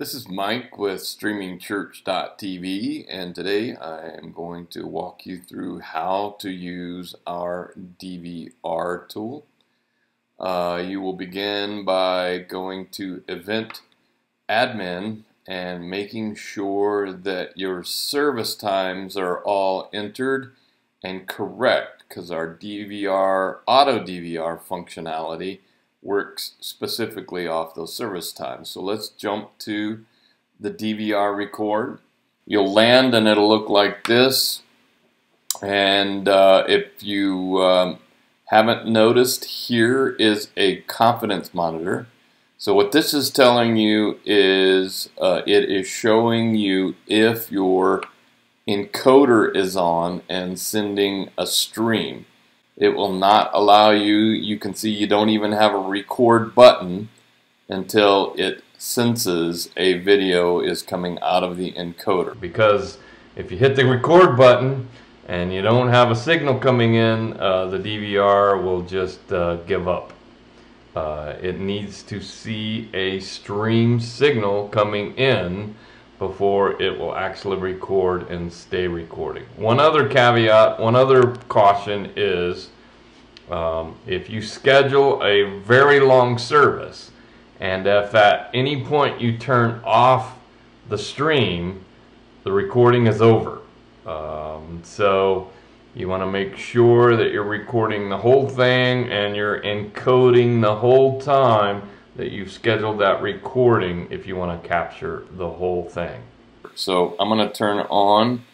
This is Mike with StreamingChurch.tv, and today I am going to walk you through how to use our DVR tool. You will begin by going to Event Admin and making sure that your service times are all entered and correct, because our auto DVR functionality works specifically off those service times. So let's jump to the DVR record. You'll land and it'll look like this. And if you haven't noticed, here is a confidence monitor. So what this is telling you is it is showing you if your encoder is on and sending a stream. It will not allow you can see you don't even have a record button until it senses a video is coming out of the encoder. Because if you hit the record button and you don't have a signal coming in, the DVR will just give up. It needs to see a stream signal coming in before it will actually record and stay recording. One other caveat, one other caution is if you schedule a very long service and if at any point you turn off the stream, the recording is over. So you want to make sure that you're recording the whole thing and you're encoding the whole time that you've scheduled that recording if you want to capture the whole thing. So I'm going to turn on.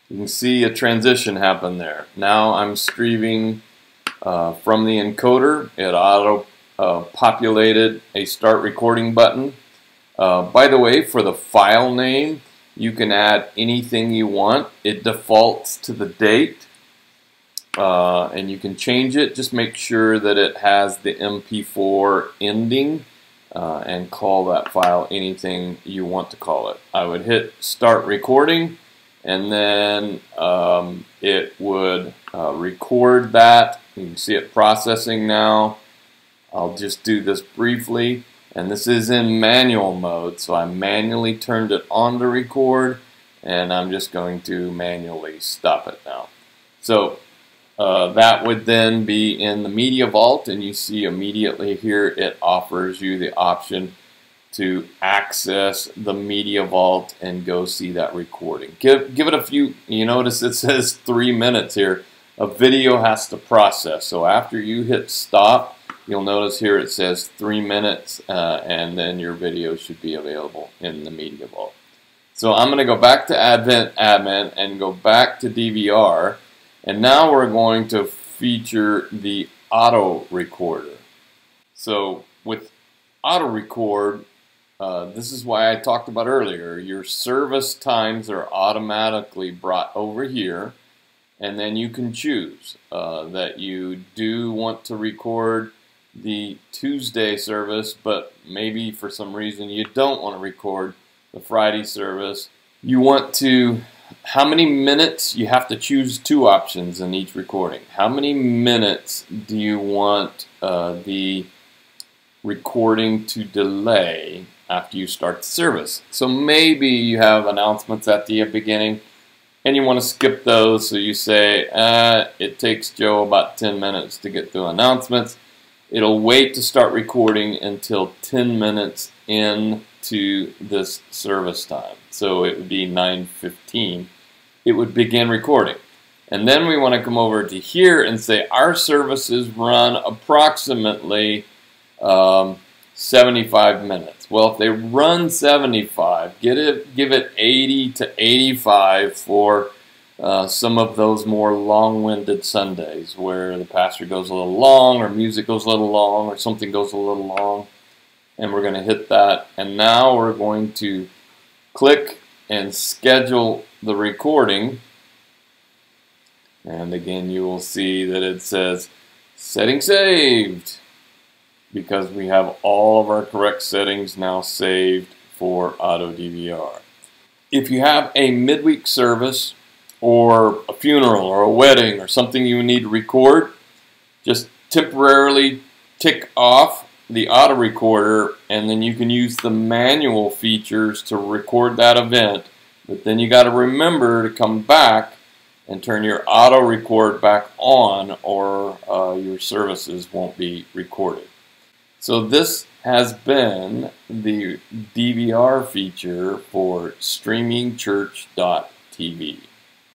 You can see a transition happen there. Now I'm streaming from the encoder. It auto populated a start recording button. By the way, for the file name, you can add anything you want. It defaults to the date. And you can change it. Just make sure that it has the MP4 ending and call that file anything you want to call it. I would hit start recording and then it would record that. You can see it processing now. I'll just do this briefly, and this is in manual mode, so I manually turned it on to record and I'm just going to manually stop it now. So that would then be in the media vault, and you see immediately here it offers you the option to access the media vault and go see that recording. Give it a few. You notice it says 3 minutes here. A video has to process, so after you hit stop, you'll notice here it says 3 minutes, and then your video should be available in the media vault. So I'm going to go back to Admin and go back to DVR. And now we're going to feature the auto recorder. So with auto record, this is why I talked about earlier. Your service times are automatically brought over here, and then you can choose that you do want to record the Tuesday service, but maybe for some reason you don't want to record the Friday service. You want to how many minutes, you have to choose two options in each recording. How many minutes do you want the recording to delay after you start the service? So maybe you have announcements at the beginning and you want to skip those, so you say it takes Joe about 10 minutes to get through announcements. It'll wait to start recording until 10 minutes into this service time. So it would be 9:15. It would begin recording. And then we want to come over to here and say our services run approximately 75 minutes. Well, if they run 75, give it 80 to 85 for some of those more long-winded Sundays where the pastor goes a little long, or music goes a little long, or something goes a little long. And we're going to hit that. And now we're going to click and schedule the recording. And again, you will see that it says setting saved, because we have all of our correct settings now saved for auto DVR. If you have a midweek service or a funeral or a wedding or something you need to record, just temporarily tick off the auto recorder, and then you can use the manual features to record that event. But then you got to remember to come back and turn your auto record back on, or your services won't be recorded. So this has been the DVR feature for StreamingChurch.tv.